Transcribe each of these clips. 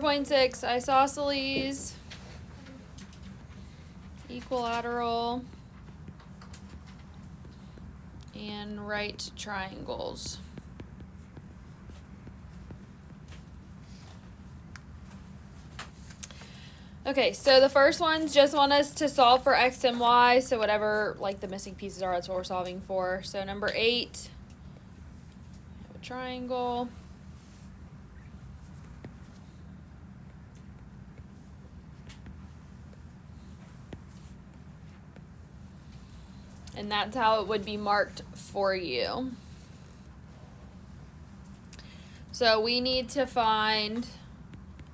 4.6 isosceles, equilateral, and right triangles. Okay, so the first ones just want us to solve for x and y, so whatever like the missing pieces are, that's what we're solving for. So number 8, a triangle. And that's how it would be marked for you. So we need to find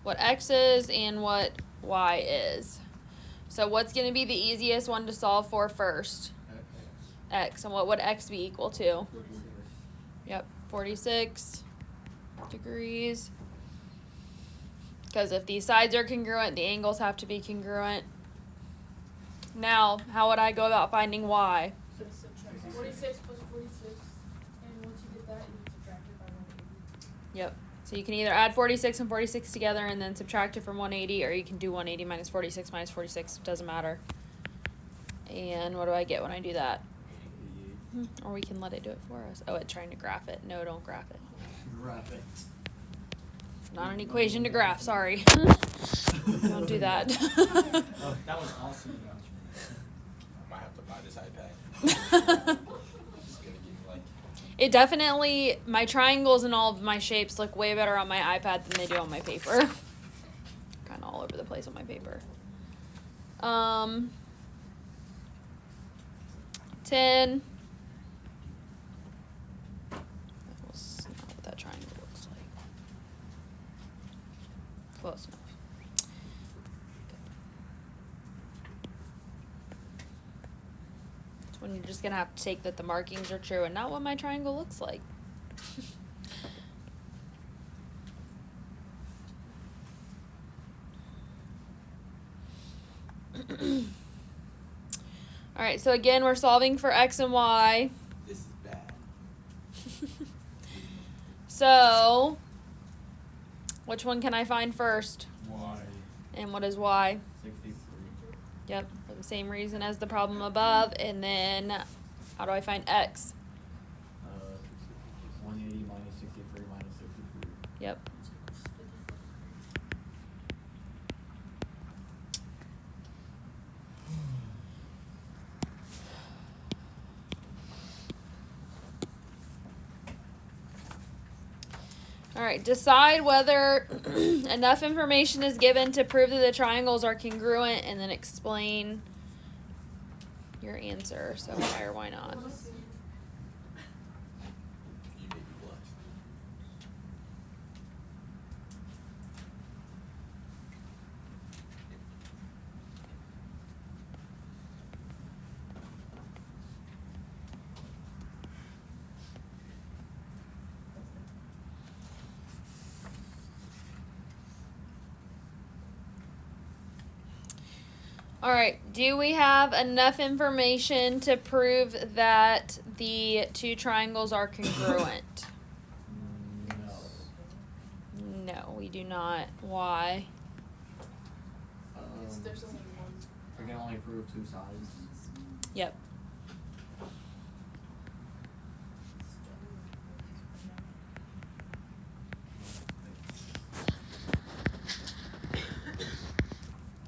what x is and what y is. So what's going to be the easiest one to solve for first? X. And what would x be equal to? 46. Yep, 46 degrees. Because if these sides are congruent, the angles have to be congruent. Now, how would I go about finding y? 46 plus 46, and once you get that, you subtract it by 180. Yep. So you can either add 46 and 46 together and then subtract it from 180, or you can do 180 minus 46 minus 46. It doesn't matter. And what do I get when I do that? Or we can let it do it for us. Oh, it's trying to graph it. No, don't graph it. Graph it. Not an equation to graph, sorry. Don't do that. Oh, that was awesome. I might have to buy this iPad. It's gonna give me like. It definitely, my triangles and all of my shapes look way better on my iPad than they do on my paper. Kind of all over the place on my paper. 10. That was not what that triangle looks like. Close enough. When you're just going to have to take that the markings are true and not what my triangle looks like. All right, so again, we're solving for x and y. This is bad. So, which one can I find first? Y. And what is y? 63. Yep, for the same reason as the problem above. And then, how do I find x? 180 minus 63 minus 63. Yep. All right, decide whether enough information is given to prove that the triangles are congruent, and then explain your answer. So why or why not? You make me blush. All right, do we have enough information to prove that the two triangles are congruent? No. No, we do not. Why? There's only one. We can only prove two sides. Yep.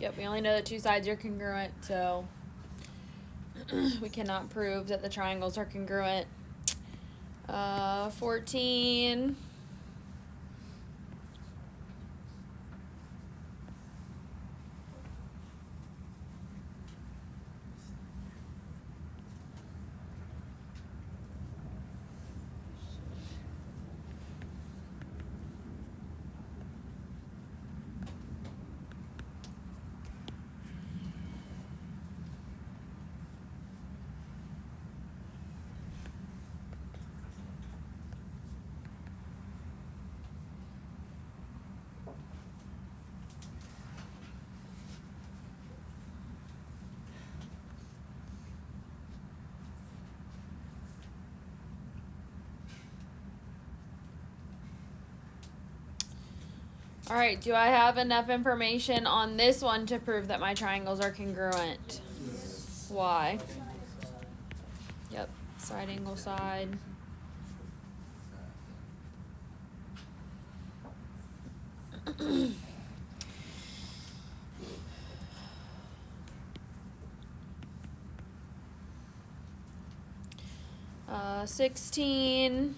Yep, we only know that two sides are congruent, so we cannot prove that the triangles are congruent. 14. All right, do I have enough information on this one to prove that my triangles are congruent? Why? Yep, side angle side. Uh, 16.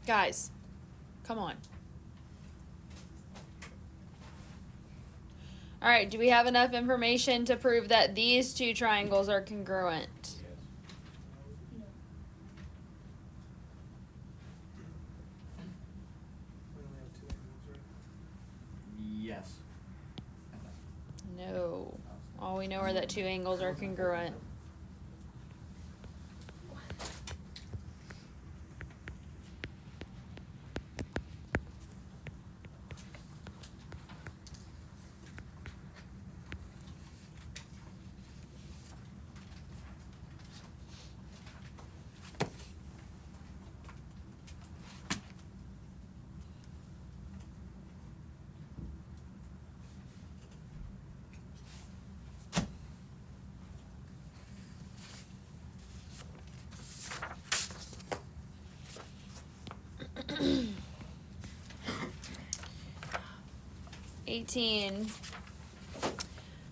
Guys, come on. All right, do we have enough information to prove that these two triangles are congruent? No. We only have 2 angles, right? Yes. No. All we know are that two angles are congruent.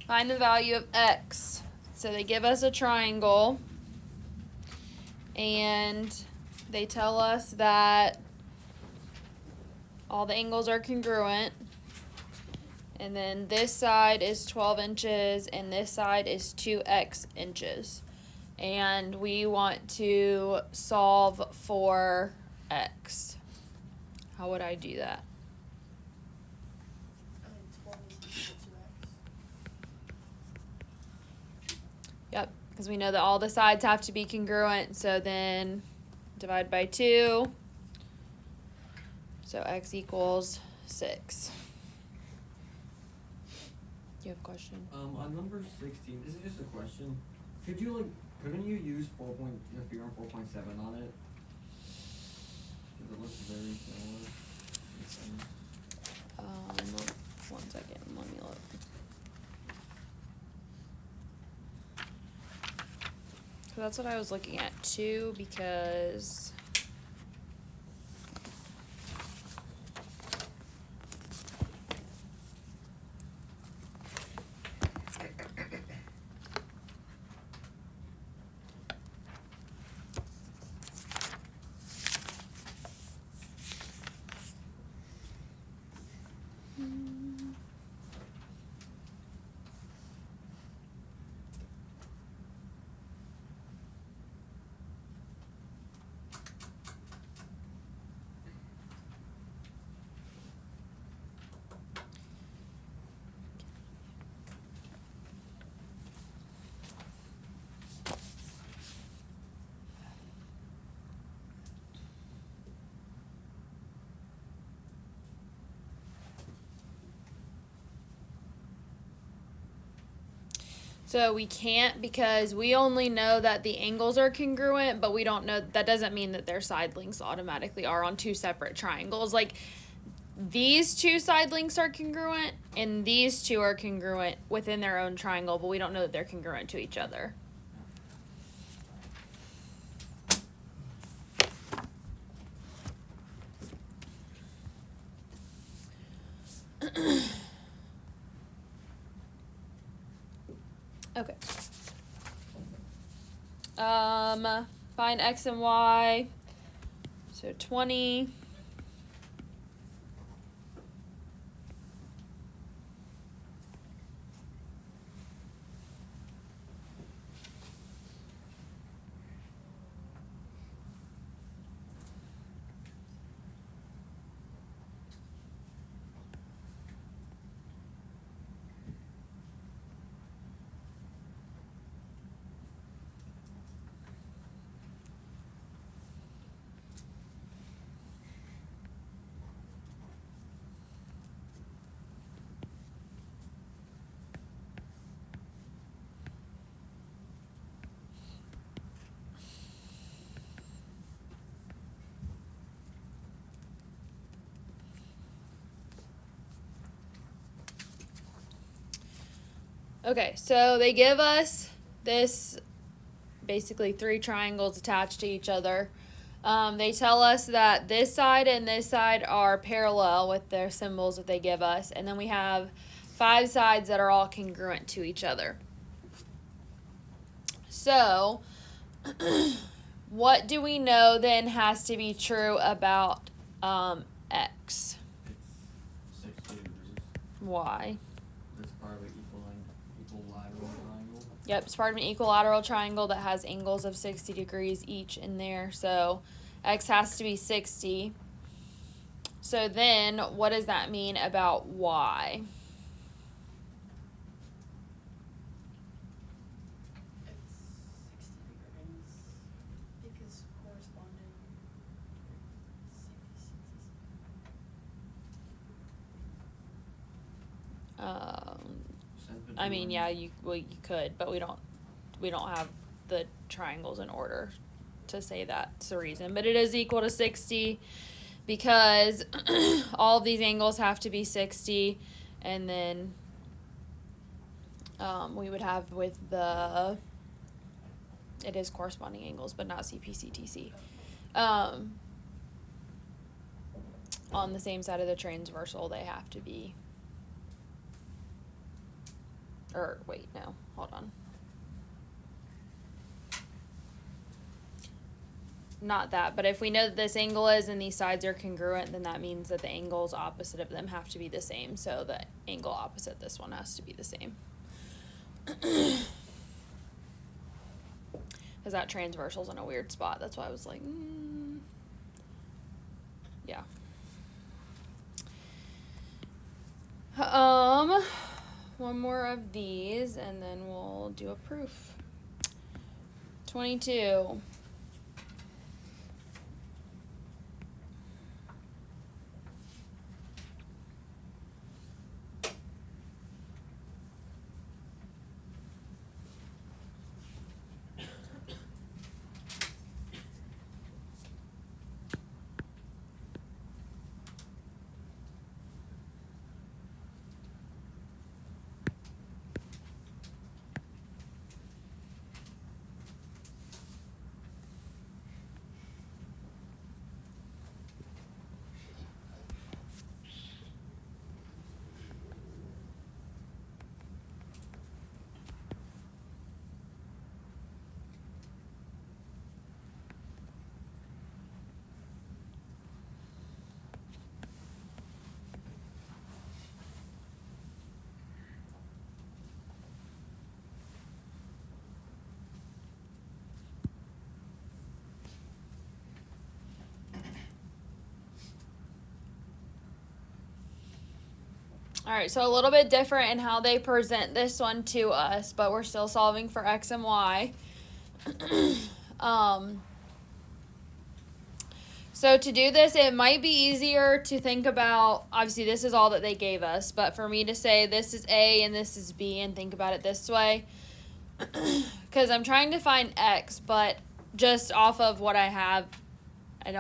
Find the value of x. So they give us a triangle and they tell us that all the angles are congruent, and then this side is 12 inches and this side is 2x inches, and we want to solve for x. How would I do that? I mean, 12 is equal to x. Yep, because we know that all the sides have to be congruent, so then divide by 2. So x equals 6. You have a question? On number 16, this is just a question. Could you couldn't you use 4.4 and 4.7 on it? Because it looks very similar. One second, let me look. So that's what I was looking at too, because so we can't, because we only know that the angles are congruent, but we don't know, that doesn't mean that their side lengths automatically are on two separate triangles. Like, these two side lengths are congruent and these two are congruent within their own triangle, but we don't know that they're congruent to each other. Okay. Find x and y. So 20. Okay, so they give us this basically 3 triangles attached to each other. They tell us that this side and this side are parallel with their symbols that they give us, and then we have 5 sides that are all congruent to each other. So, what do we know then has to be true about x? It's 60 degrees. Why? It's part of an equilateral triangle. Yep, it's part of an equilateral triangle that has angles of 60 degrees each in there. So x has to be 60. So then what does that mean about y? It's 60 degrees because corresponding I mean, yeah, you could, but we don't have the triangles in order to say that's the reason. But it is equal to 60 because all of these angles have to be 60, and then we would have with the, it is corresponding angles, but not CPCTC. On the same side of the transversal, they have to be, or wait, no, hold on. Not that, but if we know that this angle is and these sides are congruent, then that means that the angles opposite of them have to be the same. So the angle opposite this one has to be the same. Because that transversal's in a weird spot. That's why I was like, yeah. One more of these, and then we'll do a proof. 22. All right, so a little bit different in how they present this one to us, but we're still solving for x and y. So to do this, it might be easier to think about, obviously this is all that they gave us, but for me to say this is A and this is B and think about it this way, because I'm trying to find x, but just off of what I have, it's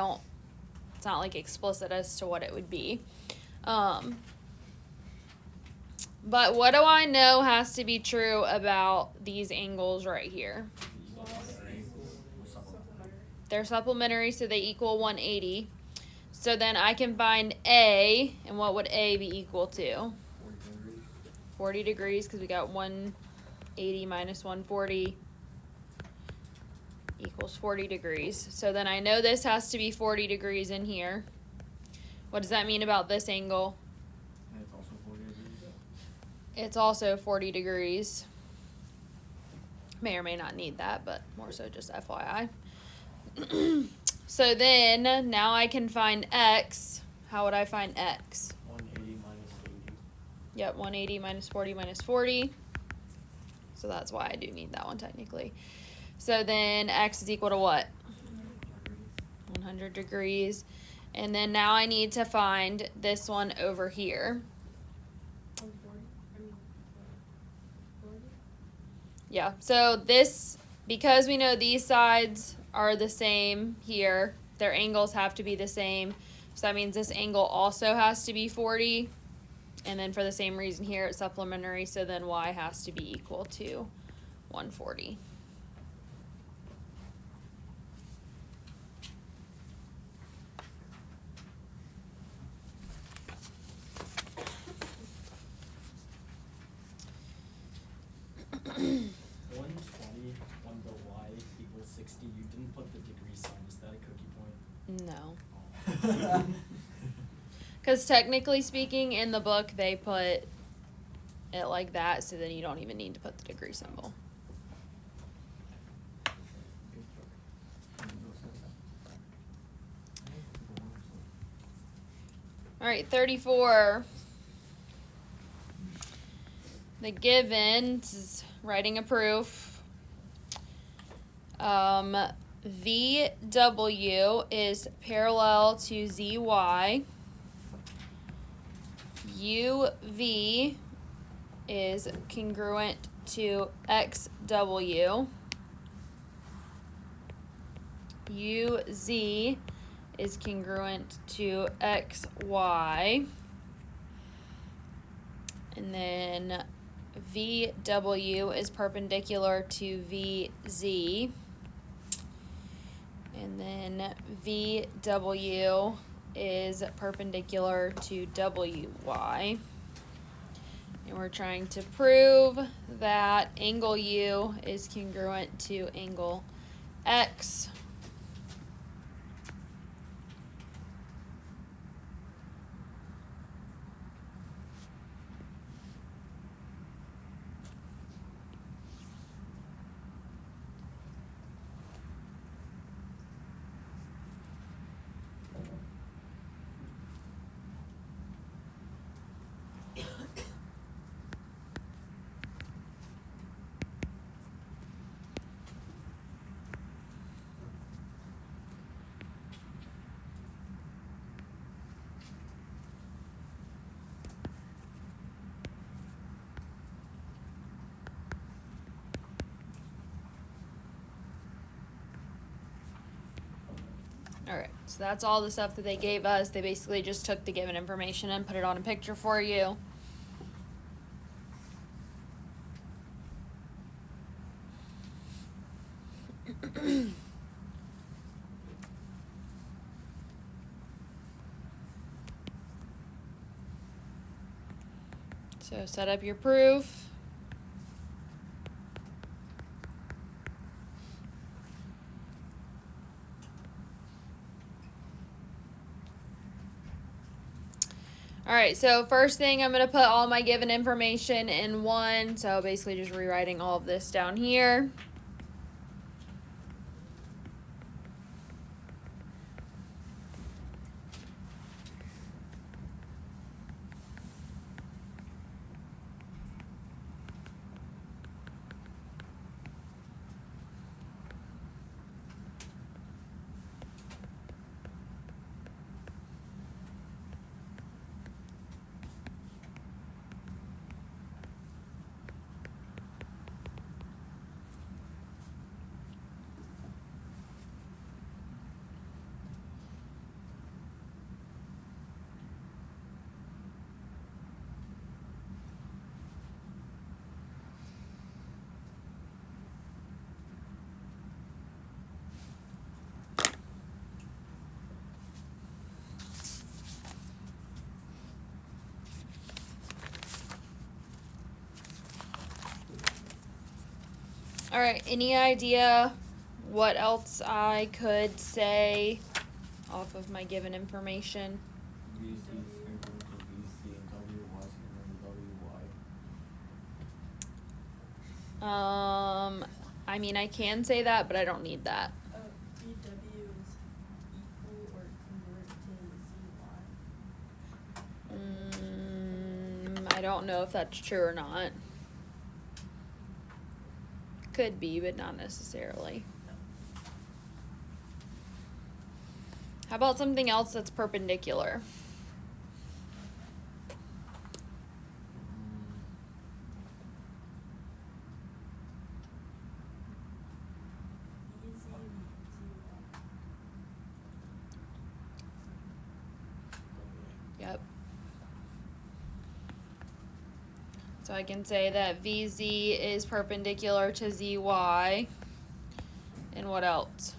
not like explicit as to what it would be. But what do I know has to be true about these angles right here? They're supplementary, so they equal 180. So then I can find A, and what would A be equal to? 40 degrees, because we got 180 minus 140 equals 40 degrees. So then I know this has to be 40 degrees in here. What does that mean about this angle? It's also 40 degrees. May or may not need that, but more so just FYI. So then, now I can find x. How would I find x? 180 minus 80. Yep, 180 minus 40 minus 40. So that's why I do need that one technically. So then x is equal to what? 100 degrees. And then now I need to find this one over here. 140. I mean, 40. Yeah, so this, because we know these sides are the same here, their angles have to be the same. So that means this angle also has to be 40. And then for the same reason here, it's supplementary, so then y has to be equal to 140. When the y equals 60, you didn't put the degree sign. Is that a cookie point? No. Because technically speaking, in the book, they put it like that, so then you don't even need to put the degree symbol. All right, 34. The given, this is writing a proof. VW is parallel to ZY. UV is congruent to XW. UZ is congruent to XY. And then VW is perpendicular to VZ. And then VW is perpendicular to WY. And we're trying to prove that angle U is congruent to angle X. Alright, so that's all the stuff that they gave us. They basically just took the given information and put it on a picture for you. So set up your proof. Alright, so first thing, I'm going to put all my given information in one. So basically just rewriting all of this down here. Alright, any idea what else I could say off of my given information? VC is congruent to VC and WY is congruent to WY. I mean, I can say that, but I don't need that. VW is equal or congruent to ZY. I don't know if that's true or not. Could be, but not necessarily. How about something else that's perpendicular? Yep. So I can say that VZ is perpendicular to ZY. And what else?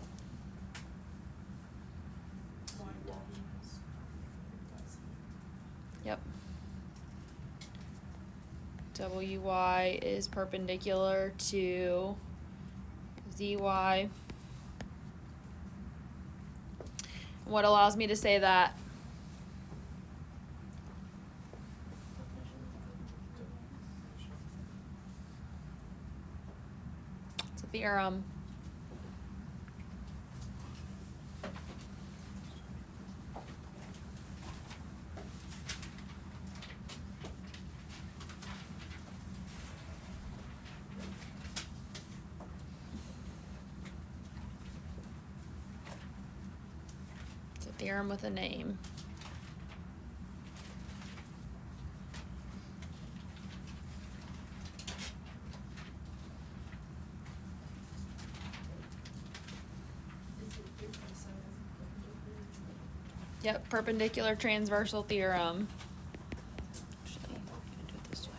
Yep. WY is perpendicular to ZY. What allows me to say that? It's a theorem. It's a theorem with a name. Yep, perpendicular transversal theorem. Actually, I'm gonna do it this way.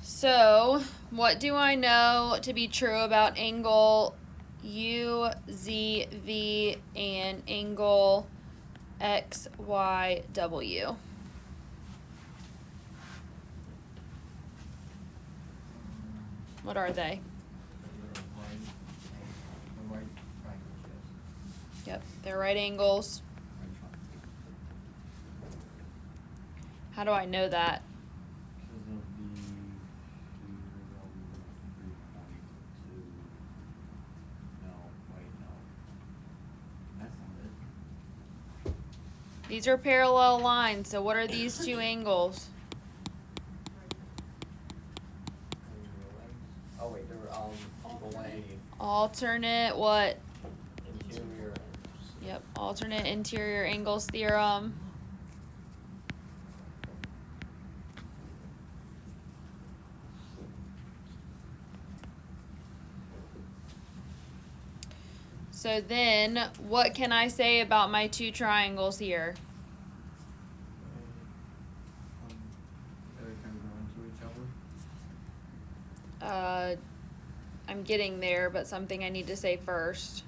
So, what do I know to be true about angle UZV and angle XYW? What are they? Right triangles, yes. Yep, they're right angles. Right triangles. How do I know that? Because of the 3.2. No, wait, no. That's not it. These are parallel lines, so what are these two angles? Oh wait, there were equal way Alternate what? interior. Yep, alternate interior angles theorem. So then, what can I say about my two triangles here? They're congruent to each other. I'm getting there, but something I need to say first.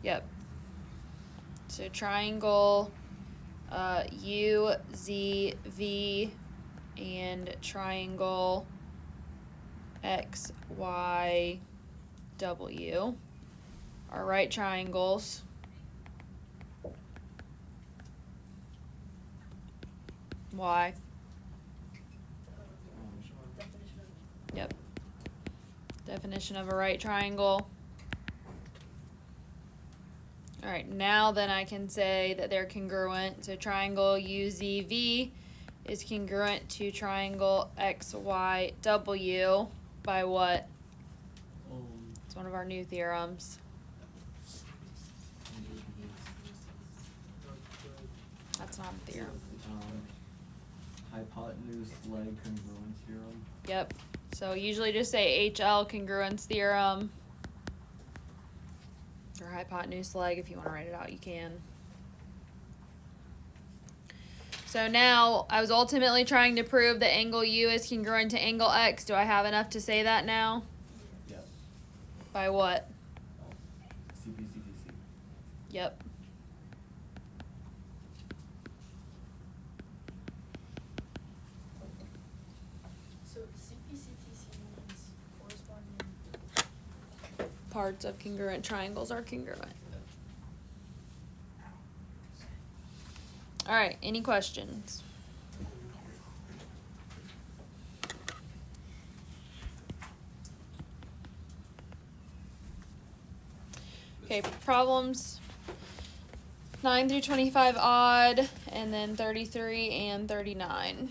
Yep. So triangle UZV and triangle XYW are right triangles. Why? Yep. Definition of a right triangle. Alright, now then I can say that they're congruent. So triangle UZV is congruent to triangle XYW by what? It's one of our new theorems. That's not a theorem. Hypotenuse leg congruence theorem. Yep. So usually just say HL congruence theorem. Or hypotenuse leg, if you want to write it out, you can. So now, I was ultimately trying to prove that angle U is congruent to angle X. Do I have enough to say that now? Yes. By what? CPCTC. Yep. So CPCTC means corresponding. Parts of congruent triangles are congruent. Alright, any questions? Okay, problems 9 through 25 odd, and then 33 and 39.